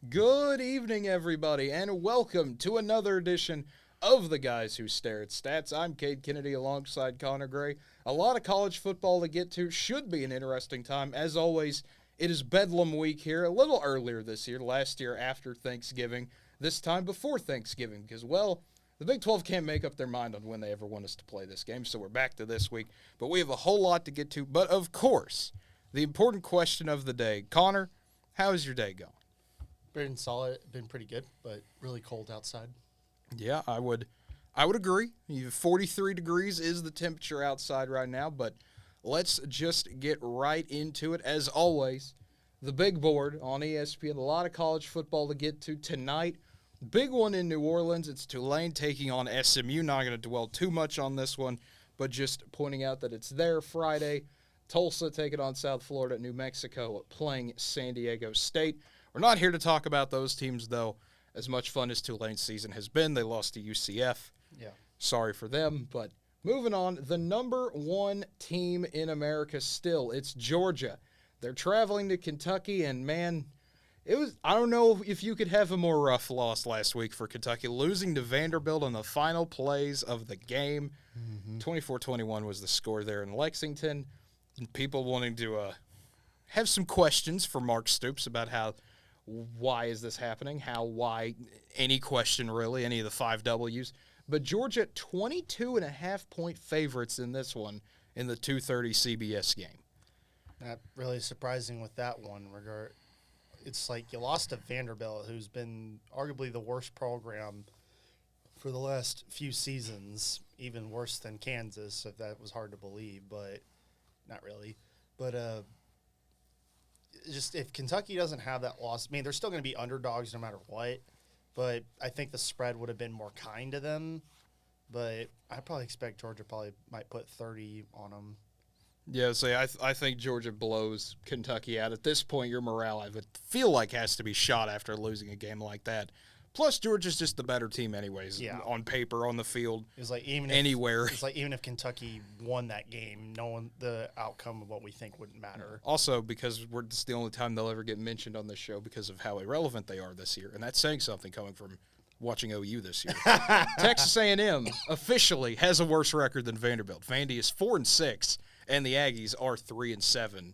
Good evening, everybody, and welcome to another edition of the Guys Who Stare at Stats. I'm Cade Kennedy alongside Connor Gray. A lot of college football to get to. Should be an interesting time. As always, it is Bedlam week here, a little earlier this year, last year after Thanksgiving, this time before Thanksgiving, because, well, the Big 12 can't make up their mind on when they ever want us to play this game, so we're back to this week. But we have a whole lot to get to. But, of course, the important question of the day. Connor, how's your day going? Been solid, been pretty good, but really cold outside. Yeah, I would agree. 43 degrees is the temperature outside right now, but let's just get right into it. As always, the big board on ESPN, a lot of college football to get to tonight. Big one in New Orleans. It's Tulane taking on SMU. Not going to dwell too much on this one, but just pointing out that it's there Friday. Tulsa taking on South Florida, New Mexico playing San Diego State. We're not here to talk about those teams, though. As much fun as Tulane's season has been, they lost to UCF. Yeah. Sorry for them, but moving on, the number one team in America still, it's Georgia. They're traveling to Kentucky, and man, I don't know if you could have a more rough loss last week for Kentucky, losing to Vanderbilt in the final plays of the game. 24-21 was the score there in Lexington. And people wanting to have some questions for Mark Stoops about why is this happening? Why, any question really, any of the 5 W's. But Georgia, 22.5-point favorites in this one in the 2:30 CBS game. Not really surprising with that one. It's like you lost to Vanderbilt, who's been arguably the worst program for the last few seasons, even worse than Kansas, if that was hard to believe, but not really. But just if Kentucky doesn't have that loss, I mean, they're still going to be underdogs no matter what, but I think the spread would have been more kind to them. But I probably expect Georgia might put 30 on them. Yeah, so I think Georgia blows Kentucky out. At this point, your morale, I would feel like, has to be shot after losing a game like that. Plus, Georgia's just the better team anyways, on paper, on the field, anywhere. It's like even if Kentucky won that game, the outcome of what we think wouldn't matter. Also, because it's the only time they'll ever get mentioned on this show because of how irrelevant they are this year. And that's saying something coming from watching OU this year. Texas A&M officially has a worse record than Vanderbilt. Vandy is 4-6, and the Aggies are 3-7.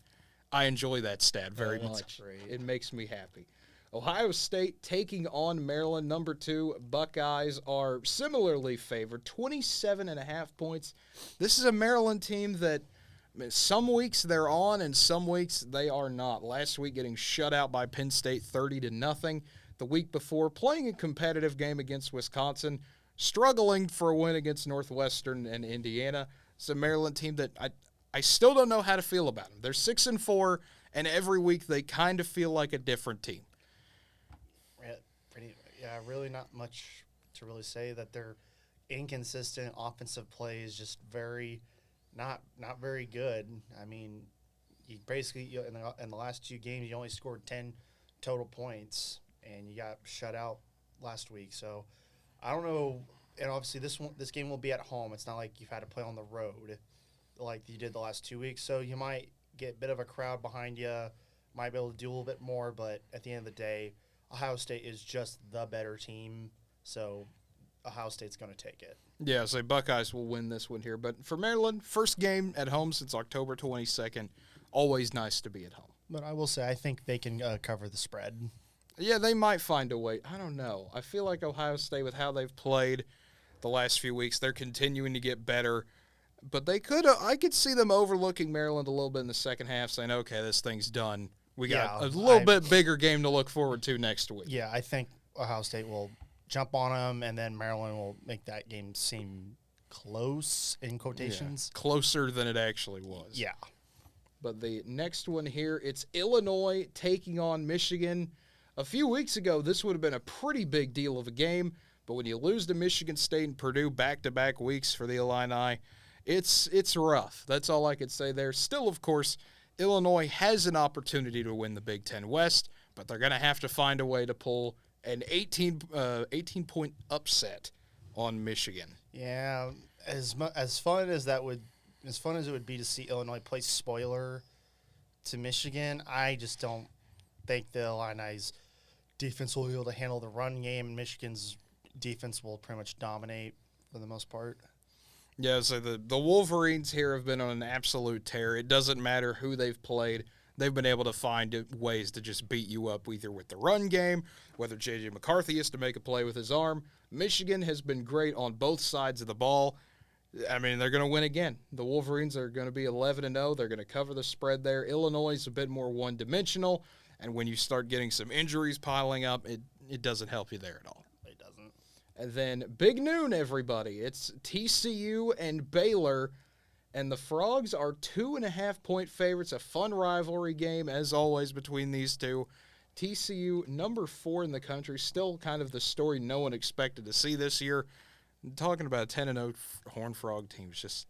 I enjoy that stat very much. Great. It makes me happy. Ohio State taking on Maryland. Number 2, Buckeyes are similarly favored, 27.5 points. This is a Maryland team that some weeks they're on and some weeks they are not. Last week getting shut out by Penn State 30-0. The week before playing a competitive game against Wisconsin, struggling for a win against Northwestern and Indiana. It's a Maryland team that I still don't know how to feel about them. They're 6-4, and every week they kind of feel like a different team. Really not much to really say. That their inconsistent offensive play is just not very good. I mean, you basically in the last 2 games you only scored 10 total points, and you got shut out last week. So I don't know. And obviously this game will be at home. It's not like you've had to play on the road like you did the last 2 weeks. So you might get a bit of a crowd behind you, might be able to do a little bit more. But at the end of the day, Ohio State is just the better team, so Ohio State's going to take it. Yeah, so Buckeyes will win this one here. But for Maryland, first game at home since October 22nd, always nice to be at home. But I will say I think they can cover the spread. Yeah, they might find a way. I don't know. I feel like Ohio State, with how they've played the last few weeks, they're continuing to get better. But I could see them overlooking Maryland a little bit in the second half, saying, okay, this thing's done. We got a little bit bigger game to look forward to next week. Yeah, I think Ohio State will jump on them, and then Maryland will make that game seem close, in quotations. Yeah, closer than it actually was. Yeah. But the next one here, it's Illinois taking on Michigan. A few weeks ago, this would have been a pretty big deal of a game, but when you lose to Michigan State and Purdue back-to-back weeks for the Illini, it's rough. That's all I could say there. Still, of course, Illinois has an opportunity to win the Big Ten West, but they're going to have to find a way to pull an 18-point upset on Michigan. Yeah, as fun as it would be to see Illinois play spoiler to Michigan, I just don't think the Illini's defense will be able to handle the run game. Michigan's defense will pretty much dominate for the most part. Yeah, so the Wolverines here have been on an absolute tear. It doesn't matter who they've played. They've been able to find ways to just beat you up, either with the run game, whether J.J. McCarthy is to make a play with his arm. Michigan has been great on both sides of the ball. I mean, they're going to win again. The Wolverines are going to be 11-0. They're going to cover the spread there. Illinois is a bit more one-dimensional, and when you start getting some injuries piling up, it doesn't help you there at all. It doesn't. And then big noon, everybody. It's TCU and Baylor, and the Frogs are 2.5-point favorites. A fun rivalry game, as always, between these two. TCU, number 4 in the country, still kind of the story no one expected to see this year. Talking about a 10-0 Horned Frog team is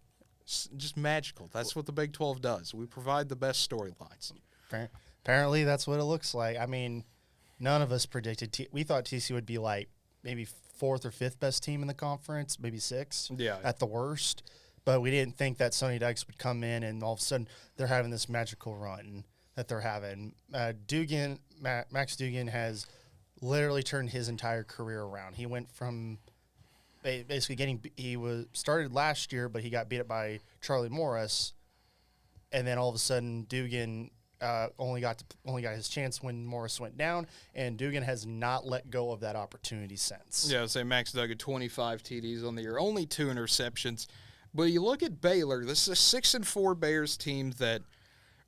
just magical. That's what the Big 12 does. We provide the best storylines. Apparently, that's what it looks like. I mean, none of us predicted. We thought TCU would be like maybe 4th or 5th best team in the conference, maybe 6th at the worst. But we didn't think that Sonny Dykes would come in and all of a sudden they're having this magical run that they're having. Max Duggan has literally turned his entire career around. He went from basically started last year, but he got beat up by Charlie Morris, and then all of a sudden Duggan only got his chance when Morris went down, and Duggan has not let go of that opportunity since. Yeah, I'd say Max Duggan 25 TDs on the year, only 2 interceptions. But you look at Baylor, this is a 6-4 Bears team that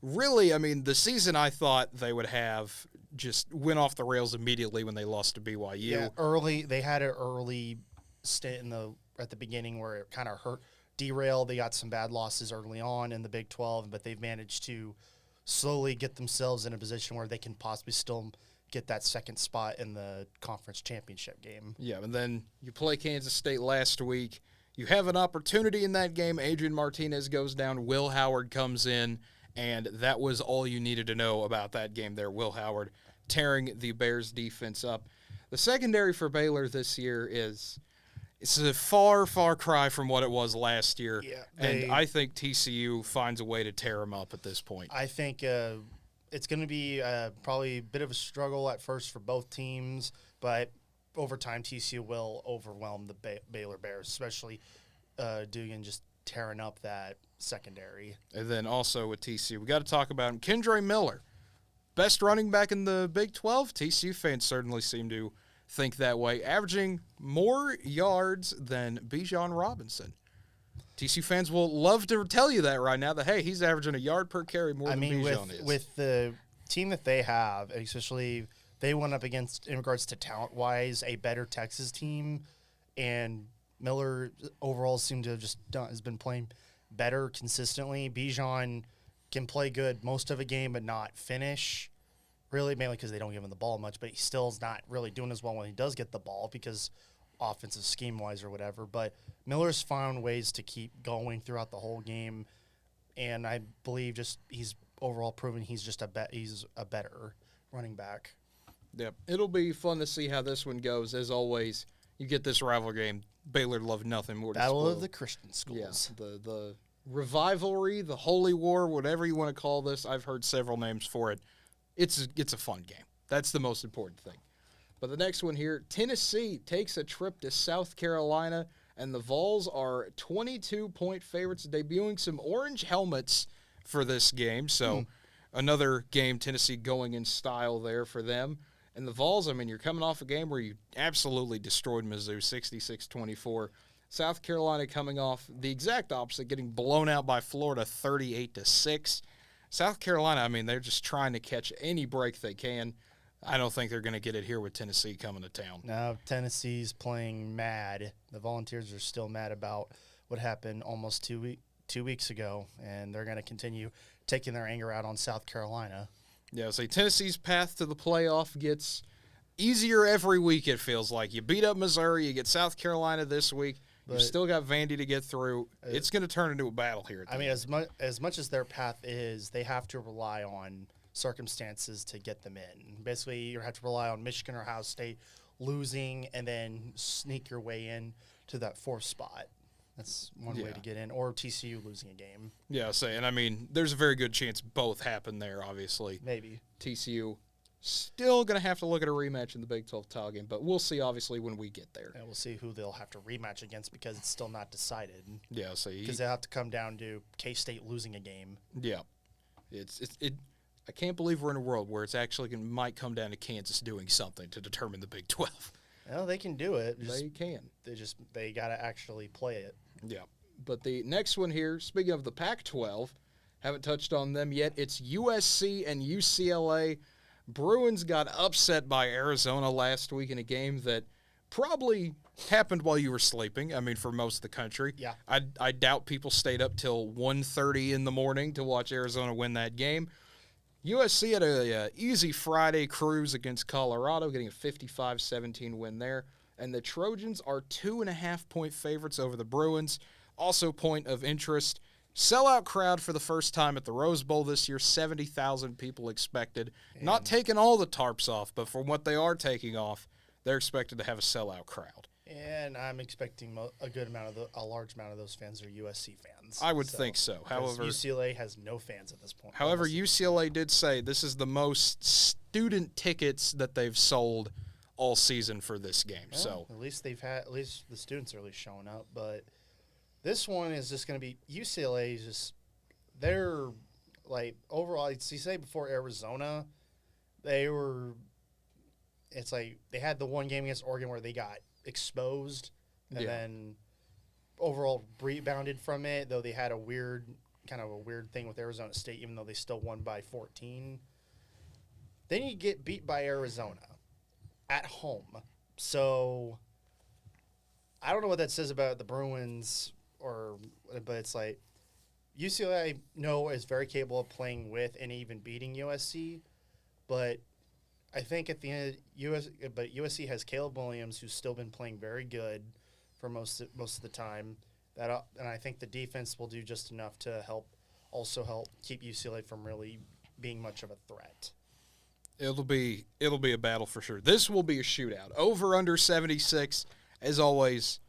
really, I mean, the season I thought they would have just went off the rails immediately when they lost to BYU. Yeah, they had an early stint at the beginning where it kind of derailed. They got some bad losses early on in the Big 12, but they've managed to slowly get themselves in a position where they can possibly still get that second spot in the conference championship game. Yeah, and then you play Kansas State last week. You have an opportunity in that game. Adrian Martinez goes down. Will Howard comes in, and that was all you needed to know about that game there. Will Howard tearing the Bears defense up. The secondary for Baylor this year it's a far, far cry from what it was last year. Yeah, and I think TCU finds a way to tear them up at this point. I think it's going to be probably a bit of a struggle at first for both teams, but over time TCU will overwhelm the Baylor Bears, especially Duggan just tearing up that secondary. And then also with TCU, we got to talk about him. Kendre Miller, best running back in the Big 12. TCU fans certainly seem to think that way, averaging more yards than Bijan Robinson. TCU fans will love to tell you that right now, that, hey, he's averaging a yard per carry more than Bijan is. With the team that they have, especially they went up against, in regards to talent-wise, a better Texas team, and Miller overall seemed to have has been playing better consistently. Bijan can play good most of a game but not finish, really, mainly because they don't give him the ball much, but he still is not really doing as well when he does get the ball because offensive scheme-wise or whatever. But Miller's found ways to keep going throughout the whole game, and I believe he's overall proven he's a better running back. Yep. It'll be fun to see how this one goes. As always, you get this rival game. Baylor loved nothing more to Battle spoil. of the Christian schools. Yeah, the revivalry, the holy war, whatever you want to call this. I've heard several names for it. It's a fun game. That's the most important thing. But the next one here, Tennessee takes a trip to South Carolina, and the Vols are 22-point favorites, debuting some orange helmets for this game. So another game, Tennessee going in style there for them. And the Vols, I mean, you're coming off a game where you absolutely destroyed Mizzou, 66-24. South Carolina coming off the exact opposite, getting blown out by Florida 38-6. South Carolina, I mean, they're just trying to catch any break they can. I don't think they're going to get it here with Tennessee coming to town. No, Tennessee's playing mad. The Volunteers are still mad about what happened almost 2 weeks ago, and they're going to continue taking their anger out on South Carolina. Yeah, so Tennessee's path to the playoff gets easier every week, it feels like. You beat up Missouri, you get South Carolina this week. You've still got Vandy to get through. It's going to turn into a battle here. I mean, as much as their path is, they have to rely on circumstances to get them in. Basically, you have to rely on Michigan or Ohio State losing and then sneak your way in to that 4th spot. That's one way to get in, or TCU losing a game. Yeah, and I mean, there's a very good chance both happen there, obviously. Maybe. TCU Still going to have to look at a rematch in the Big 12 title game, but we'll see, obviously, when we get there. And we'll see who they'll have to rematch against because it's still not decided. Yeah, so because they'll have to come down to K-State losing a game. Yeah. I can't believe we're in a world where it's actually might come down to Kansas doing something to determine the Big 12. Well, they can do it. They can. They got to actually play it. Yeah. But the next one here, speaking of the Pac-12, haven't touched on them yet. It's USC and UCLA. Bruins got upset by Arizona last week in a game that probably happened while you were sleeping. I mean, for most of the country. Yeah. I doubt people stayed up till 1:30 in the morning to watch Arizona win that game. USC had a easy Friday cruise against Colorado, getting a 55-17 win there. And the Trojans are 2.5-point favorites over the Bruins. Also, point of interest, sellout crowd for the first time at the Rose Bowl this year, 70,000 people expected. Not taking all the tarps off, but from what they are taking off, they're expected to have a sellout crowd. And I'm expecting a large amount of those fans are USC fans. I would think so. However, UCLA has no fans at this point. However, UCLA did say this is the most student tickets that they've sold all season for this game. Yeah, so at least the students are at least showing up. But this one is just going to be UCLA. Is just they're like overall. You say before Arizona, they were. It's like they had the one game against Oregon where they got exposed and then overall rebounded from it. Though they had a weird thing with Arizona State, even though they still won by 14. Then you get beat by Arizona at home. So I don't know what that says about the Bruins, but it's like UCLA I know is very capable of playing with and even beating USC, but I think at the end, USC has Caleb Williams, who's still been playing very good for most of the time. And I think the defense will do just enough to help keep UCLA from really being much of a threat. it'll be a battle for sure. This will be a shootout. Over under 76. As always,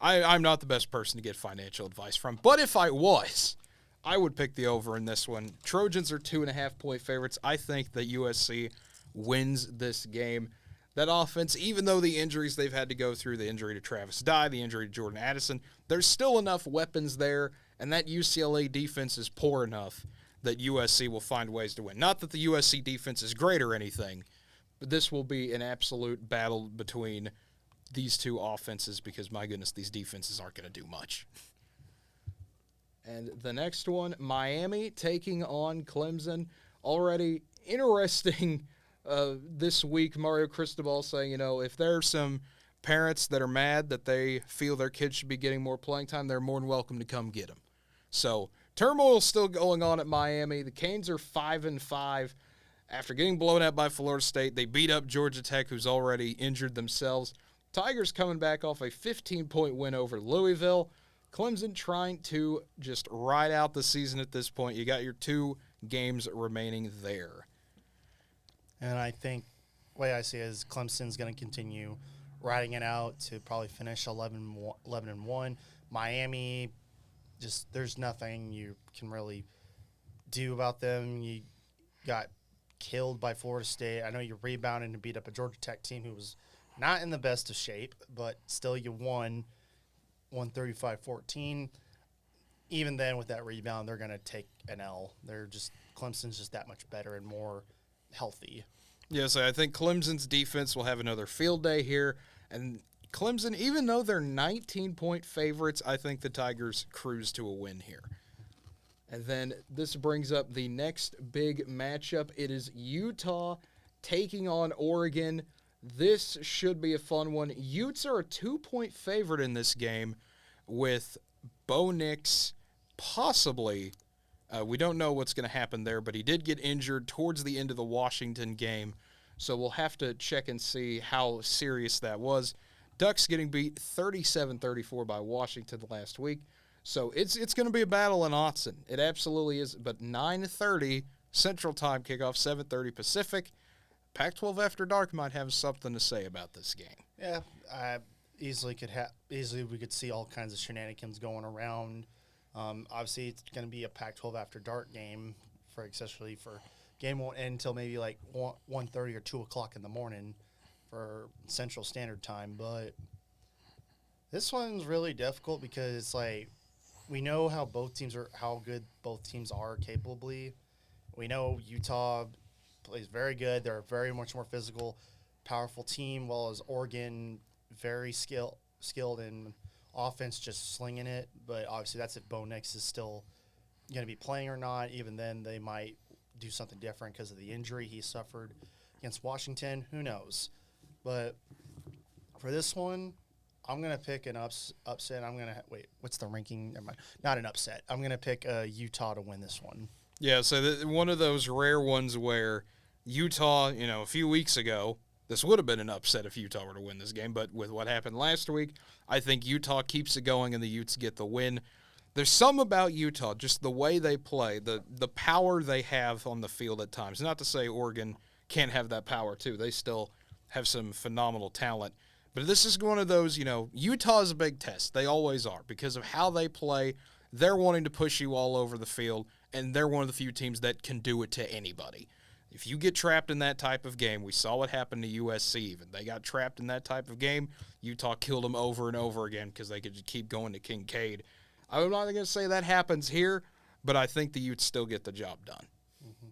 I'm not the best person to get financial advice from, but if I was, I would pick the over in this one. Trojans are 2.5-point favorites. I think that USC wins this game. That offense, even though the injuries they've had to go through, the injury to Travis Dye, the injury to Jordan Addison, there's still enough weapons there, and that UCLA defense is poor enough that USC will find ways to win. Not that the USC defense is great or anything, but this will be an absolute battle between these two offenses because, my goodness, these defenses aren't going to do much. And the next one, Miami taking on Clemson. Already interesting this week, Mario Cristobal saying, if there are some parents that are mad that they feel their kids should be getting more playing time, they're more than welcome to come get them. So turmoil still going on at Miami. The Canes are 5-5. After getting blown out by Florida State, they beat up Georgia Tech, who's already injured themselves. Tigers coming back off a 15-point win over Louisville. Clemson trying to just ride out the season at this point. You got your 2 games remaining there. And I think the way I see it is Clemson's going to continue riding it out to probably finish 11-1. Miami, just there's nothing you can really do about them. You got killed by Florida State. I know you rebounded and beat up a Georgia Tech team who was not in the best of shape, but still you won 135-14. Even then, with that rebound, they're going to take an L. Clemson's just that much better and more healthy. Yes, I think Clemson's defense will have another field day here. And Clemson, even though they're 19-point favorites, I think the Tigers cruise to a win here. And then this brings up the next big matchup. It is Utah taking on Oregon. This should be a fun one. Utes are a 2-point favorite in this game with Bo Nix possibly. We don't know what's going to happen there, but he did get injured towards the end of the Washington game, so we'll have to check and see how serious that was. Ducks getting beat 37-34 by Washington last week, so it's going to be a battle in Autzen. It absolutely is, but 9:30 Central Time kickoff, 7:30 Pacific. Pac-12 After Dark might have something to say about this game. Yeah, easily we could see all kinds of shenanigans going around. Obviously, it's going to be a Pac-12 After Dark game, especially for game won't end until maybe like 1:30 or 2 o'clock in the morning for Central Standard Time. But this one's really difficult because it's like we know how good both teams are capably. We know Utah plays very good. They're a very much more physical, powerful team, while as Oregon very skilled in offense, just slinging it. But obviously, that's if Bo Nix is still going to be playing or not. Even then, they might do something different because of the injury he suffered against Washington. Who knows? But for this one, I'm going to pick an upset. I'm going to wait. What's the ranking? Never mind. Not an upset. I'm going to pick Utah to win this one. Yeah, so one of those rare ones where Utah, a few weeks ago, this would have been an upset if Utah were to win this game, but with what happened last week, I think Utah keeps it going and the Utes get the win. There's some about Utah, just the way they play, the power they have on the field at times. Not to say Oregon can't have that power too. They still have some phenomenal talent. But this is one of those, Utah is a big test. They always are because of how they play. They're wanting to push you all over the field, and they're one of the few teams that can do it to anybody. If you get trapped in that type of game, we saw what happened to USC even. They got trapped in that type of game. Utah killed them over and over again because they could just keep going to Cade. I'm not going to say that happens here, but I think the Utes still get the job done. Mm-hmm.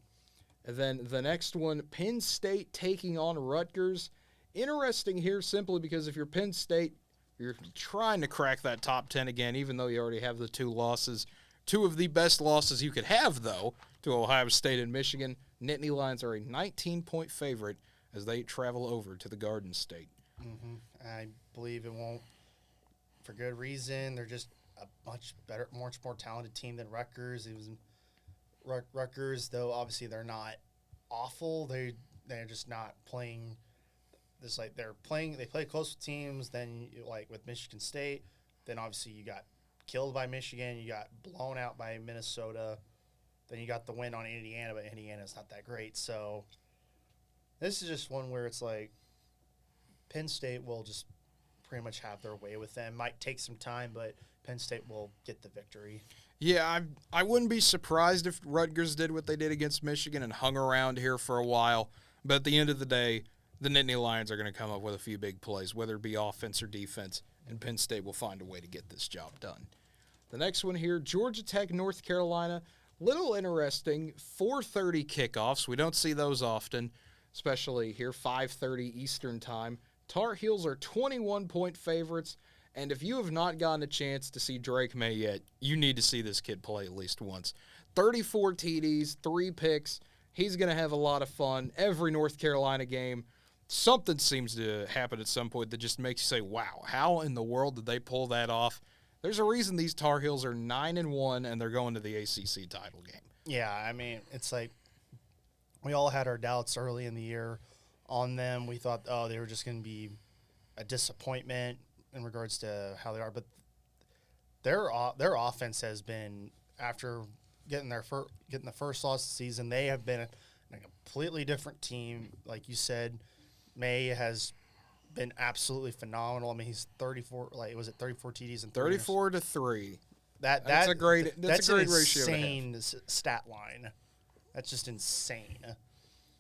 And then the next one, Penn State taking on Rutgers. Interesting here simply because if you're Penn State, you're trying to crack that top 10 again, even though you already have the 2 losses. 2 of the best losses you could have, though, to Ohio State and Michigan. Nittany Lions are a 19-point favorite as they travel over to the Garden State. Mm-hmm. I believe it won't, for good reason. They're just a much better, much more talented team than Rutgers. It was Rutgers, though. Obviously, they're not awful. They're just not playing. It's like they're playing. They play close with teams. Then, like with Michigan State, then obviously you got killed by Michigan. You got blown out by Minnesota. Then you got the win on Indiana, but Indiana's not that great. So this is just one where it's like Penn State will just pretty much have their way with them. Might take some time, but Penn State will get the victory. Yeah, I wouldn't be surprised if Rutgers did what they did against Michigan and hung around here for a while. But at the end of the day, the Nittany Lions are going to come up with a few big plays, whether it be offense or defense, and Penn State will find a way to get this job done. The next one here, Georgia Tech, North Carolina. Little interesting, 4:30 kickoffs. We don't see those often, especially here, 5:30 Eastern time. Tar Heels are 21-point favorites, and if you have not gotten a chance to see Drake May yet, you need to see this kid play at least once. 34 TDs, 3 picks. He's going to have a lot of fun. Every North Carolina game, something seems to happen at some point that just makes you say, wow, how in the world did they pull that off? There's a reason these Tar Heels are 9-1 and they're going to the ACC title game. Yeah, I mean, it's like we all had our doubts early in the year on them. We thought, they were just going to be a disappointment in regards to how they are. But their offense has been, after getting the first loss of the season, they have been a completely different team. Like you said, May has been absolutely phenomenal. I mean, he's 34. Like, was it 34 TDs and 34 to 3? That's a great. That's a great ratio. Insane stat line. That's just insane.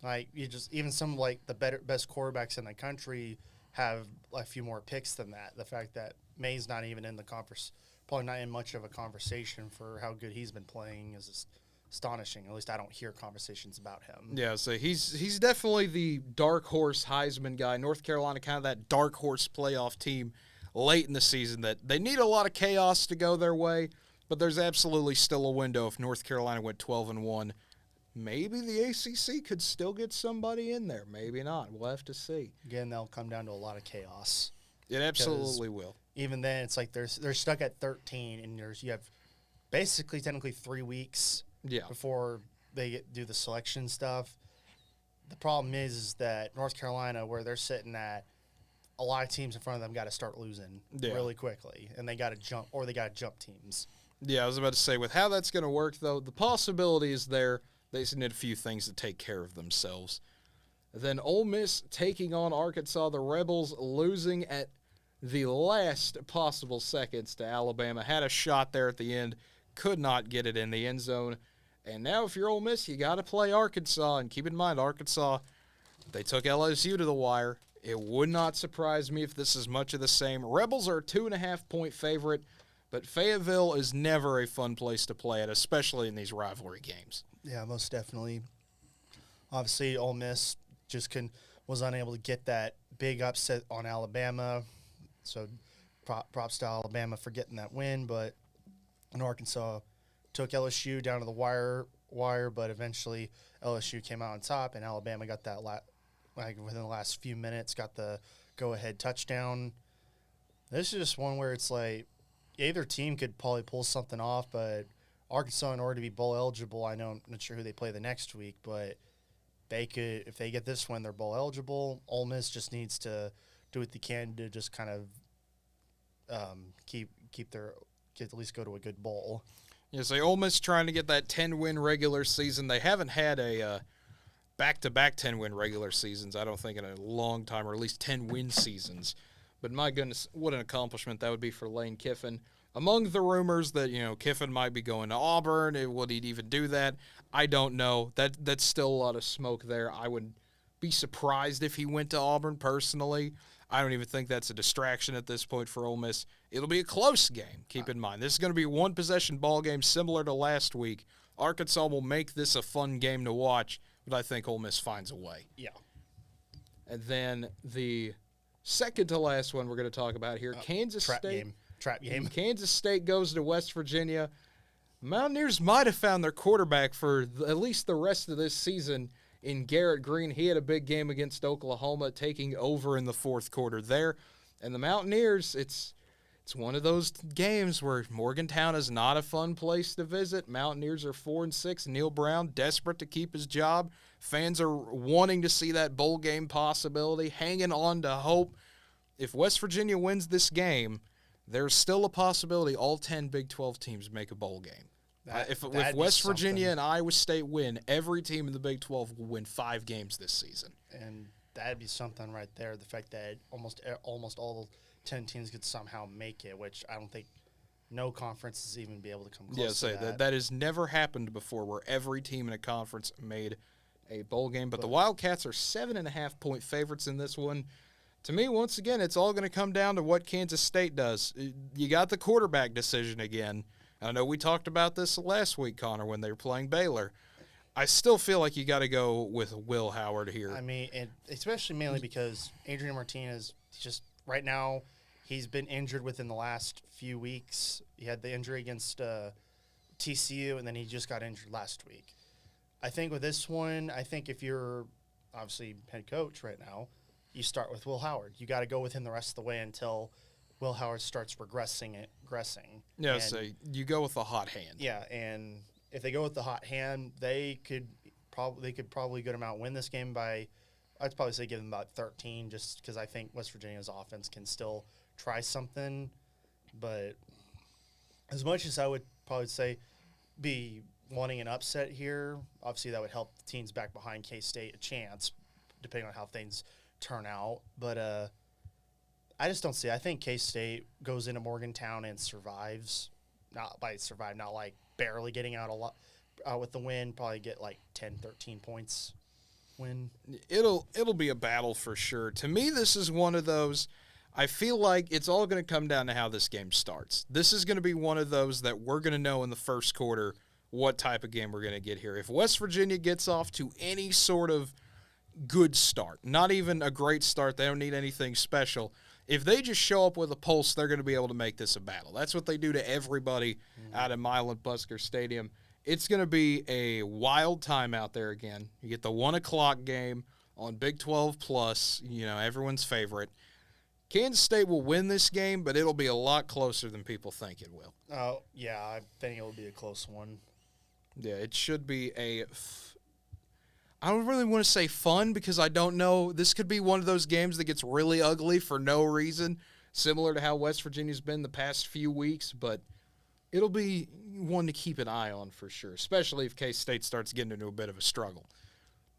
Like even some like the best quarterbacks in the country have a few more picks than that. The fact that May's not even in the conference, probably not in much of a conversation for how good he's been playing, is astonishing. At least I don't hear conversations about him. Yeah, so he's definitely the dark horse Heisman guy. North Carolina, kind of that dark horse playoff team late in the season that they need a lot of chaos to go their way, but there's absolutely still a window if North Carolina went 12-1. Maybe the ACC could still get somebody in there. Maybe not. We'll have to see. Again, that'll come down to a lot of chaos. It absolutely will. Even then, it's like they're stuck at 13, and you have basically technically 3 weeks before they do the selection stuff. The problem is that North Carolina, where they're sitting at, a lot of teams in front of them got to start losing really quickly, and they got to jump, or they got to jump teams. Yeah, I was about to say, with how that's going to work, though, the possibility is there. They just need a few things to take care of themselves. Then Ole Miss taking on Arkansas, the Rebels losing at the last possible seconds to Alabama. Had a shot there at the end, could not get it in the end zone. And now if you're Ole Miss, you got to play Arkansas. And keep in mind, Arkansas, they took LSU to the wire. It would not surprise me if this is much of the same. Rebels are a 2.5-point favorite, but Fayetteville is never a fun place to play at, especially in these rivalry games. Yeah, most definitely. Obviously, Ole Miss was unable to get that big upset on Alabama. So props to Alabama for getting that win. But in Arkansas, took LSU down to the wire, but eventually LSU came out on top, and Alabama got that within the last few minutes, got the go-ahead touchdown. This is just one where it's like either team could probably pull something off, but Arkansas, in order to be bowl eligible, I know I'm not sure who they play the next week, but they could, if they get this win, they're bowl eligible. Ole Miss just needs to do what they can to just kind of at least go to a good bowl. Yeah, so Ole Miss trying to get that 10-win regular season. They haven't had a back-to-back 10-win regular seasons, I don't think, in a long time, or at least 10-win seasons. But my goodness, what an accomplishment that would be for Lane Kiffin. Among the rumors that, Kiffin might be going to Auburn, would he even do that? I don't know. That's still a lot of smoke there. I would be surprised if he went to Auburn personally. I don't even think that's a distraction at this point for Ole Miss. It'll be a close game, keep in mind. This is going to be a one-possession ball game similar to last week. Arkansas will make this a fun game to watch, but I think Ole Miss finds a way. Yeah. And then the second to last one we're going to talk about here, Kansas State. Trap game. Kansas State goes to West Virginia. Mountaineers might have found their quarterback for at least the rest of this season in Garrett Green. He had a big game against Oklahoma, taking over in the fourth quarter there. And the Mountaineers, it's one of those games where Morgantown is not a fun place to visit. Mountaineers are 4-6. Neil Brown, desperate to keep his job. Fans are wanting to see that bowl game possibility, hanging on to hope. If West Virginia wins this game, there's still a possibility all 10 Big 12 teams make a bowl game. If West Virginia and Iowa State win, every team in the Big 12 will win 5 games this season. And that'd be something right there, the fact that almost all 10 teams could somehow make it, which I don't think no conference has even be able to come close to that. That has never happened before, where every team in a conference made a bowl game. But the Wildcats are 7.5-point favorites in this one. To me, once again, it's all going to come down to what Kansas State does. You got the quarterback decision again. I know we talked about this last week, Connor, when they were playing Baylor. I still feel like you got to go with Will Howard here. I mean, and especially mainly because Adrian Martinez, just right now, he's been injured within the last few weeks. He had the injury against TCU, and then he just got injured last week. I think with this one, if you're obviously head coach right now, you start with Will Howard. You got to go with him the rest of the way until Will Howard starts regressing. Yeah, so you go with the hot hand. Yeah, and if they go with the hot hand, they could probably go to Mount win this game by, I'd probably say give them about 13, just because I think West Virginia's offense can still try something. But as much as I would probably say be wanting an upset here, obviously that would help the teams back behind K-State a chance, depending on how things turn out. But I just don't see it. I think K-State goes into Morgantown and survives. Not like barely getting out a lot with the win. Probably get like 10, 13 points win. It'll be a battle for sure. To me, this is one of those. I feel like it's all going to come down to how this game starts. This is going to be one of those that we're going to know in the first quarter what type of game we're going to get here. If West Virginia gets off to any sort of good start, not even a great start, they don't need anything special. If they just show up with a pulse, they're going to be able to make this a battle. That's what they do to everybody out at Milan-Busker Stadium. It's going to be a wild time out there again. You get the 1 o'clock game on Big 12 Plus, everyone's favorite. Kansas State will win this game, but it'll be a lot closer than people think it will. Oh, yeah, I think it'll be a close one. Yeah, it should be I don't really want to say fun because I don't know. This could be one of those games that gets really ugly for no reason, similar to how West Virginia's been the past few weeks, but it'll be one to keep an eye on for sure, especially if K-State starts getting into a bit of a struggle.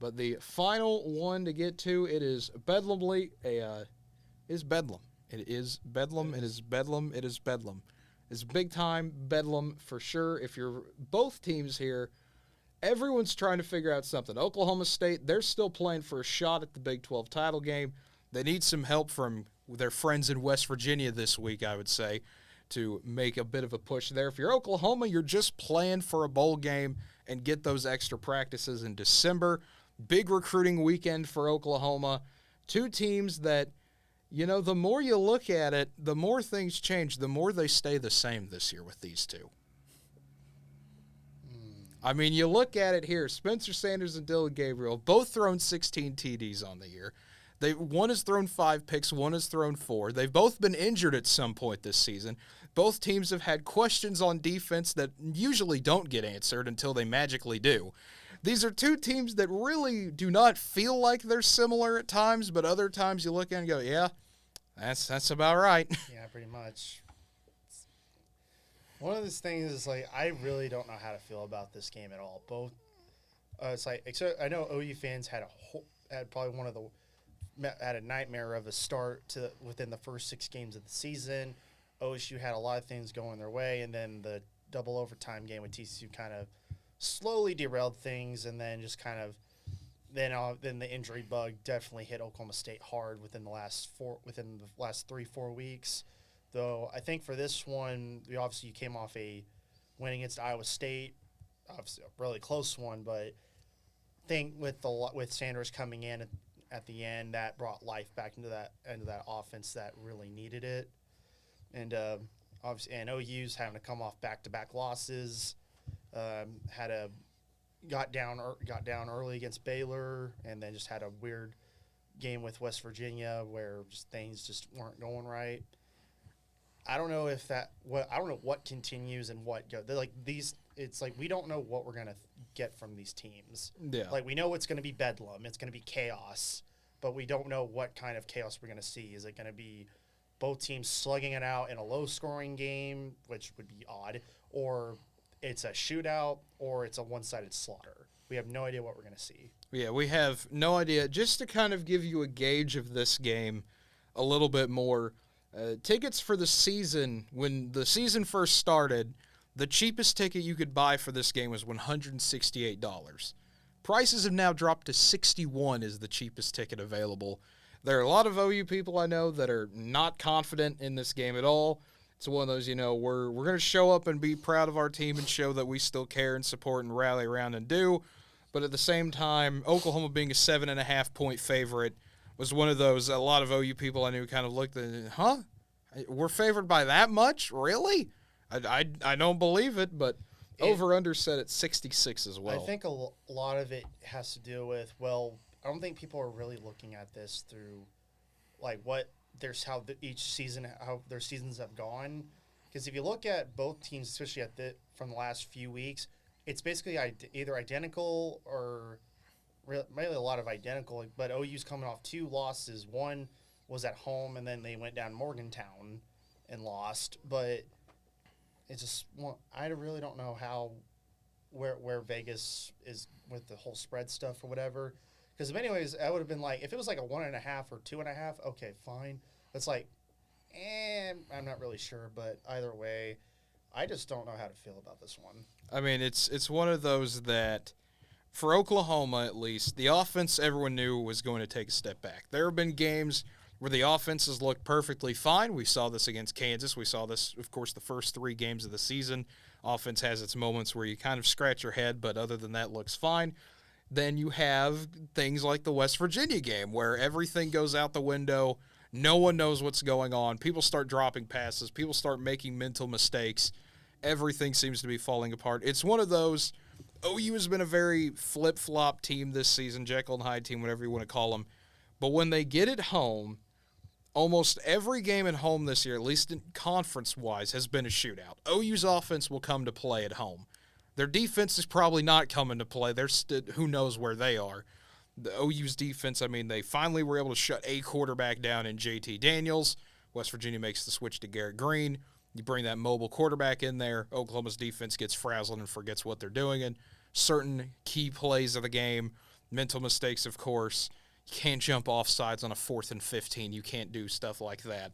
But the final one to get to, it is Bedlam. It is Bedlam. It is Bedlam. It is Bedlam. It is Bedlam. It's big-time Bedlam for sure. If you're both teams here, everyone's trying to figure out something. Oklahoma State, they're still playing for a shot at the Big 12 title game. They need some help from their friends in West Virginia this week, I would say, to make a bit of a push there. If you're Oklahoma, you're just playing for a bowl game and get those extra practices in December. Big recruiting weekend for Oklahoma. Two teams that, the more you look at it, the more things change, the more they stay the same this year with these two. I mean, you look at it here, Spencer Sanders and Dylan Gabriel, both thrown 16 TDs on the year. One has thrown 5 picks, one has thrown 4. They've both been injured at some point this season. Both teams have had questions on defense that usually don't get answered until they magically do. These are two teams that really do not feel like they're similar at times, but other times you look at it and go, yeah, that's about right. Yeah, pretty much. One of those things is, like, I really don't know how to feel about this game at all. Both, it's like, except I know OU fans had probably had a nightmare of a start to within the first 6 games of the season. OSU had a lot of things going their way, and then the double overtime game with TCU kind of slowly derailed things, and then just kind of then the injury bug definitely hit Oklahoma State hard within the last 3-4 weeks. Though I think for this one, you came off a win against Iowa State, obviously a really close one, but I think with Sanders coming in at the end, that brought life back into that offense that really needed it. And obviously, and OU's having to come off back-to-back losses. Got down early against Baylor, and then just had a weird game with West Virginia where things just weren't going right. I don't know I don't know what continues and what goes. They're like these. It's like we don't know what we're gonna get from these teams. Yeah. Like we know it's gonna be bedlam. It's gonna be chaos, but we don't know what kind of chaos we're gonna see. Is it gonna be both teams slugging it out in a low-scoring game, which would be odd, or it's a shootout, or it's a one-sided slaughter? We have no idea what we're gonna see. Yeah, we have no idea. Just to kind of give you a gauge of this game a little bit more. Tickets for the season, when the season first started, the cheapest ticket you could buy for this game was $168. Prices have now dropped to $61 is the cheapest ticket available. There are a lot of OU people I know that are not confident in this game at all. It's one of those, we're going to show up and be proud of our team and show that we still care and support and rally around and do. But at the same time, Oklahoma being a 7.5-point favorite was one of those, a lot of OU people I knew kind of looked at it, huh? We're favored by that much? Really? I don't believe it, but over-under set at 66 as well. I think a lot of it has to do with, I don't think people are really looking at this through, like, how their seasons have gone. Because if you look at both teams, especially from the last few weeks, it's basically either identical or really a lot of identical, but OU's coming off 2 losses. One was at home, and then they went down Morgantown and lost. But it's just I really don't know where Vegas is with the whole spread stuff or whatever. Because in many ways, I would have been like, if it was like a 1.5 or 2.5, okay, fine. It's like, I'm not really sure, but either way, I just don't know how to feel about this one. I mean, it's one of those that, for Oklahoma at least, the offense everyone knew was going to take a step back. There have been games where the offenses looked perfectly fine. We saw this against Kansas. We saw this, of course, the first 3 games of the season. Offense has its moments where you kind of scratch your head, but other than that, looks fine. Then you have things like the West Virginia game where everything goes out the window. No one knows what's going on. People start dropping passes. People start making mental mistakes. Everything seems to be falling apart. It's one of those. OU has been a very flip-flop team this season, Jekyll and Hyde team, whatever you want to call them. But when they get it home, almost every game at home this year, at least in conference-wise, has been a shootout. OU's offense will come to play at home. Their defense is probably not coming to play. Who knows where they are. The OU's defense, they finally were able to shut a quarterback down in JT Daniels. West Virginia makes the switch to Garrett Green. You bring that mobile quarterback in there. Oklahoma's defense gets frazzled and forgets what they're doing in certain key plays of the game. Mental mistakes, of course. You can't jump off sides on a 4th and 15. You can't do stuff like that.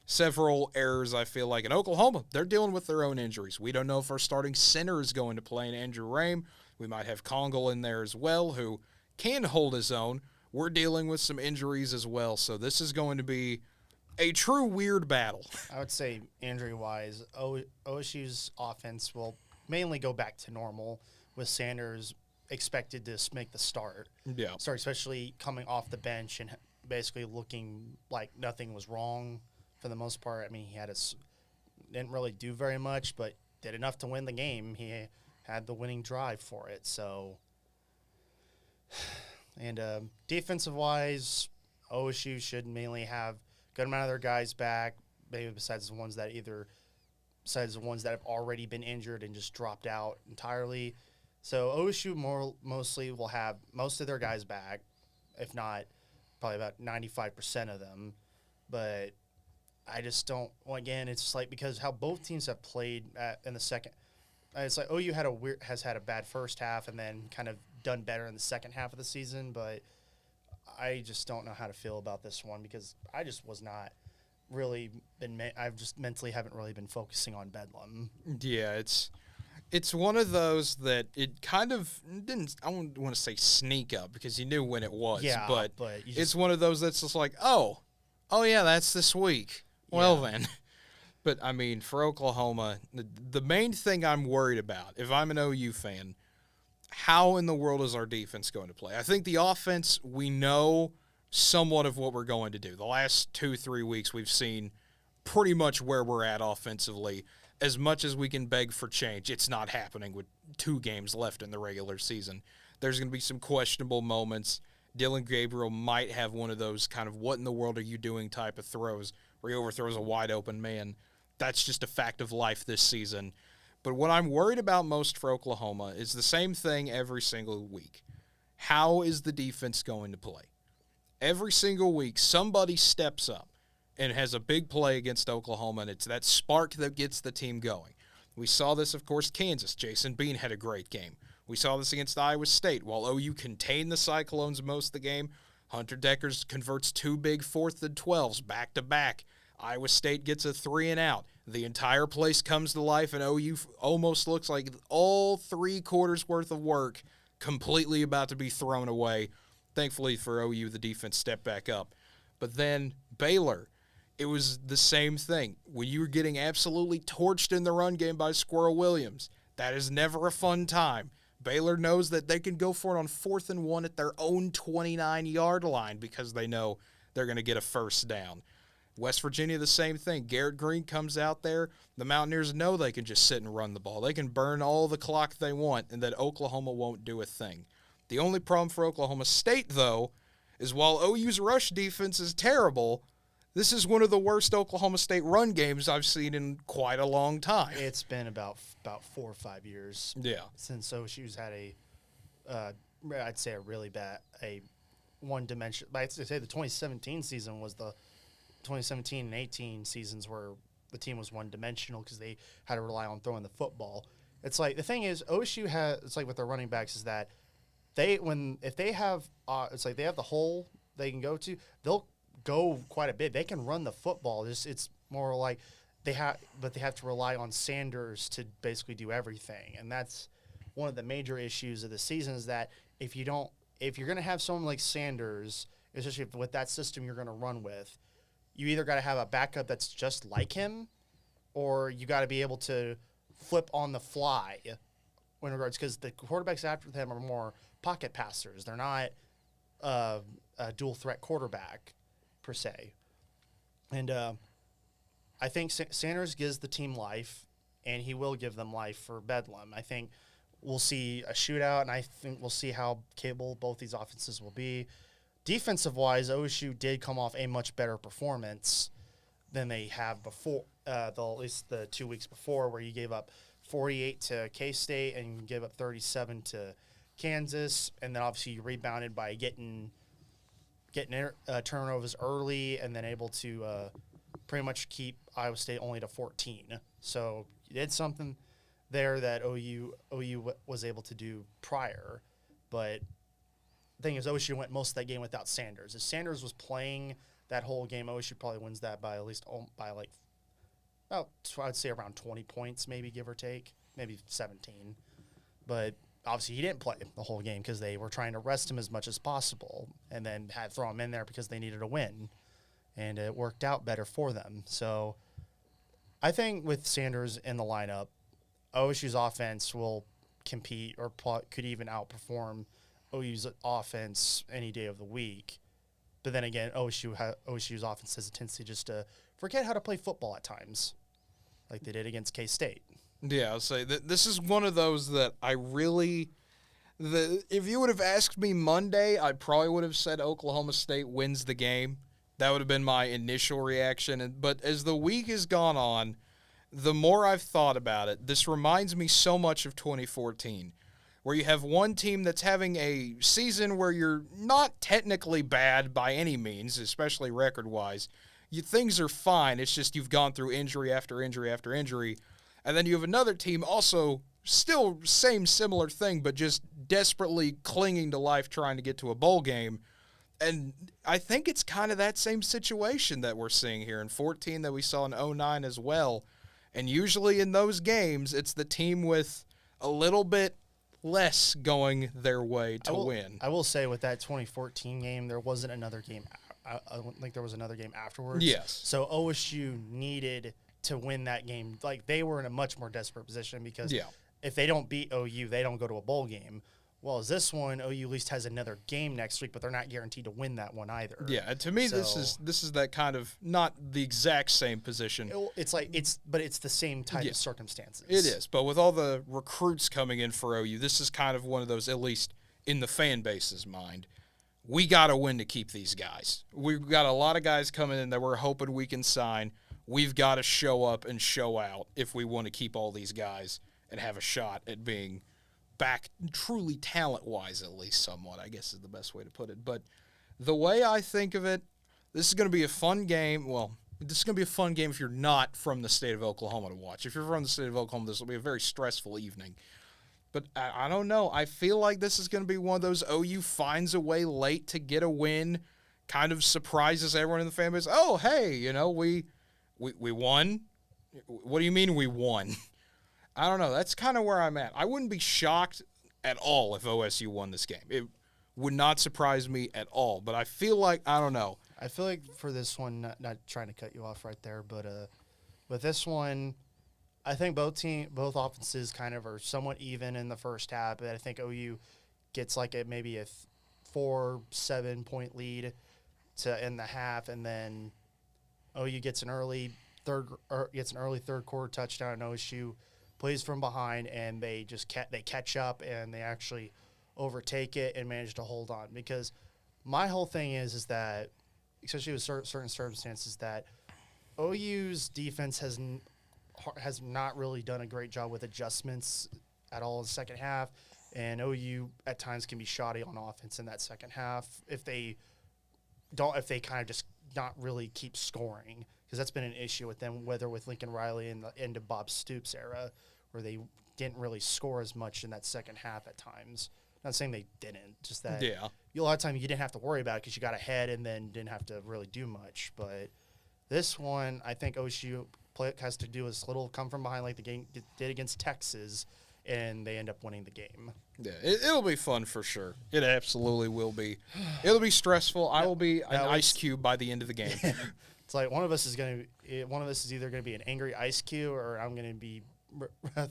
Several errors, I feel like. In Oklahoma, they're dealing with their own injuries. We don't know if our starting center is going to play in Andrew Rame. We might have Kongal in there as well, who can hold his own. We're dealing with some injuries as well, so this is going to be a true weird battle. I would say injury-wise, OSU's offense will mainly go back to normal with Sanders expected to make the start. Yeah. Start, especially coming off the bench and basically looking like nothing was wrong for the most part. I mean, didn't really do very much, but did enough to win the game. He had the winning drive for it. So, and defensive-wise, OSU should mainly have a good amount of their guys back, maybe besides the ones that have already been injured and just dropped out entirely. So OSU mostly will have most of their guys back, if not probably about 95% of them. But I just don't. Well, again, it's like because how both teams have played in the second. It's like OU has had a bad first half and then kind of done better in the second half of the season. But I just don't know how to feel about this one because I just was not really I've just mentally haven't really been focusing on Bedlam. Yeah, it's one of those that it kind of didn't. I don't want to say sneak up because you knew when it was. Yeah, but it's one of those that's just like, oh yeah, that's this week. Well then, but I mean, for Oklahoma, the main thing I'm worried about, if I'm an OU fan, how in the world is our defense going to play? I think the offense, we know somewhat of what we're going to do. The last 2-3 weeks, we've seen pretty much where we're at offensively. As much as we can beg for change, it's not happening with 2 games left in the regular season. There's going to be some questionable moments. Dylan Gabriel might have one of those kind of what in the world are you doing type of throws where he overthrows a wide open man. That's just a fact of life this season. But what I'm worried about most for Oklahoma is the same thing every single week. How is the defense going to play? Every single week, somebody steps up and has a big play against Oklahoma, and it's that spark that gets the team going. We saw this, of course, Kansas. Jason Bean had a great game. We saw this against Iowa State. While OU contained the Cyclones most of the game, Hunter Deckers converts 2 big 4th and 12s back-to-back. Iowa State gets a 3-and-out. The entire place comes to life, and OU almost looks like all 3 quarters worth of work completely about to be thrown away. Thankfully for OU, the defense stepped back up. But then Baylor, it was the same thing. When you were getting absolutely torched in the run game by Squirrel Williams, that is never a fun time. Baylor knows that they can go for it on 4th and 1 at their own 29-yard line because they know they're going to get a first down. West Virginia, the same thing. Garrett Green comes out there. The Mountaineers know they can just sit and run the ball. They can burn all the clock they want, and that Oklahoma won't do a thing. The only problem for Oklahoma State, though, is while OU's rush defense is terrible, this is one of the worst Oklahoma State run games I've seen in quite a long time. It's been about 4 or 5 years since OSU's had I'd say a really bad, a one-dimensional. I'd say the 2017 season was the 2017 and 18 seasons where the team was one-dimensional because they had to rely on throwing the football. It's like the thing is OSU it's like with their running backs is that if they have it's like they have the hole they can go to, they'll go quite a bit. They can run the football. It's more like they have to rely on Sanders to basically do everything, and that's one of the major issues of the season is that if you're going to have someone like Sanders, especially with that system you're going to run with, you either got to have a backup that's just like him, or you got to be able to flip on the fly in regards because the quarterbacks after them are more pocket passers. They're not a dual threat quarterback per se. And I think Sanders gives the team life, and he will give them life for Bedlam. I think we'll see a shootout, and I think we'll see how capable both these offenses will be. Defensive-wise, OSU did come off a much better performance than they have before, at least the 2 weeks before, where you gave up 48 to K-State and you gave up 37 to Kansas, and then obviously you rebounded by getting turnovers early and then able to pretty much keep Iowa State only to 14. So you did something there that OU was able to do prior, but the thing is OSU went most of that game without Sanders. If Sanders was playing that whole game, OSU probably wins that by at least I'd say around 20 points, maybe give or take, maybe 17. But obviously he didn't play the whole game because they were trying to rest him as much as possible and then had throw him in there because they needed a win. And it worked out better for them. So I think with Sanders in the lineup, OSU's offense will compete or could even outperform OU's offense any day of the week. But then again, OSU's offense has a tendency just to forget how to play football at times, like they did against K-State. Yeah, I'll say that this is one of those that I really if you would have asked me Monday, I probably would have said Oklahoma State wins the game. That would have been my initial reaction. But as the week has gone on, the more I've thought about it, this reminds me so much of 2014, where you have one team that's having a season where you're not technically bad by any means, especially record-wise. Things are fine. It's just you've gone through injury after injury after injury. And then you have another team also still same similar thing, but just desperately clinging to life trying to get to a bowl game. And I think it's kind of that same situation that we're seeing here in 14 that we saw in 09 as well. And usually in those games, it's the team with a little bit less going their way to win. I will say with that 2014 game, there wasn't another game. I don't think there was another game afterwards. Yes. So OSU needed to win that game. Like, they were in a much more desperate position because if they don't beat OU, they don't go to a bowl game. Well, as this one, OU at least has another game next week, but they're not guaranteed to win that one either. Yeah, to me, this is that kind of not the exact same position. It's the same type of circumstances. It is, but with all the recruits coming in for OU, this is kind of one of those, at least in the fan base's mind, we got to win to keep these guys. We've got a lot of guys coming in that we're hoping we can sign. We've got to show up and show out if we want to keep all these guys and have a shot at being back truly talent-wise, at least somewhat, I guess is the best way to put it. But the way I think of it, this is going to be a fun game. Well, this is going to be a fun game if you're not from the state of Oklahoma to watch. If you're from the state of Oklahoma, this will be a very stressful evening. But I don't know. I feel like this is going to be one of those OU finds a way late to get a win, kind of surprises everyone in the fan base. Oh, hey, we won? What do you mean we won? I don't know. That's kind of where I'm at. I wouldn't be shocked at all if OSU won this game. It would not surprise me at all. But I feel like, I don't know. I feel like for this one, not trying to cut you off right there, but with this one, I think both offenses kind of are somewhat even in the first half. But I think OU gets like maybe a 4-7 point lead to end the half, and then OU gets an early third quarter touchdown, and OSU plays from behind, and they just they catch up and they actually overtake it and manage to hold on. Because my whole thing is that, especially with certain circumstances, that OU's defense has not really done a great job with adjustments at all in the second half, and OU at times can be shoddy on offense in that second half if they kind of just not really keep scoring, because that's been an issue with them, whether with Lincoln Riley and the end of Bob Stoops' era, where they didn't really score as much in that second half at times. Not saying they didn't, just that a lot of time you didn't have to worry about it because you got ahead and then didn't have to really do much. But this one, I think OSU has to do as little come from behind like the game did against Texas, and they end up winning the game. Yeah, it'll be fun for sure. It absolutely will be. It'll be stressful. I will be an ice cube by the end of the game. It's like one of us is either going to be an angry ice cube, or I'm going to be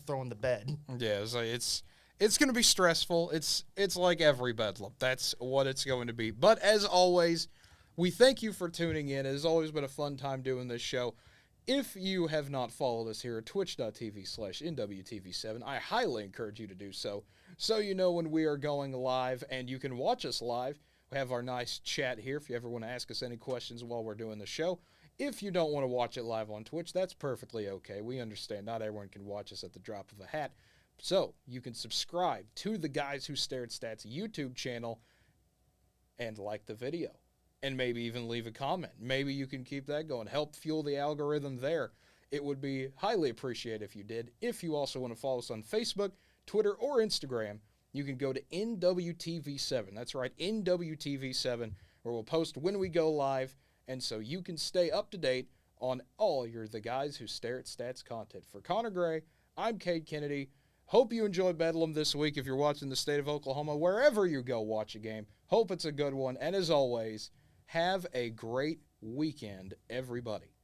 throwing the bed. Yeah, it's going to be stressful. It's like every Bedlam. That's what it's going to be. But as always, we thank you for tuning in. It has always been a fun time doing this show. If you have not followed us here at twitch.tv/NWTV7, I highly encourage you to do so you know when we are going live, and you can watch us live. We have our nice chat here if you ever want to ask us any questions while we're doing the show. If you don't want to watch it live on Twitch, that's perfectly okay. We understand not everyone can watch us at the drop of a hat. So you can subscribe to the Guys Who Stare at Stats YouTube channel and like the video. And maybe even leave a comment. Maybe you can keep that going. Help fuel the algorithm there. It would be highly appreciated if you did. If you also want to follow us on Facebook, Twitter, or Instagram, you can go to NWTV7. That's right, NWTV7, where we'll post when we go live. And so you can stay up to date on all the Guys Who Stare at Stats content. For Connor Gray, I'm Cade Kennedy. Hope you enjoy Bedlam this week if you're watching the state of Oklahoma, wherever you go watch a game. Hope it's a good one. And as always, have a great weekend, everybody.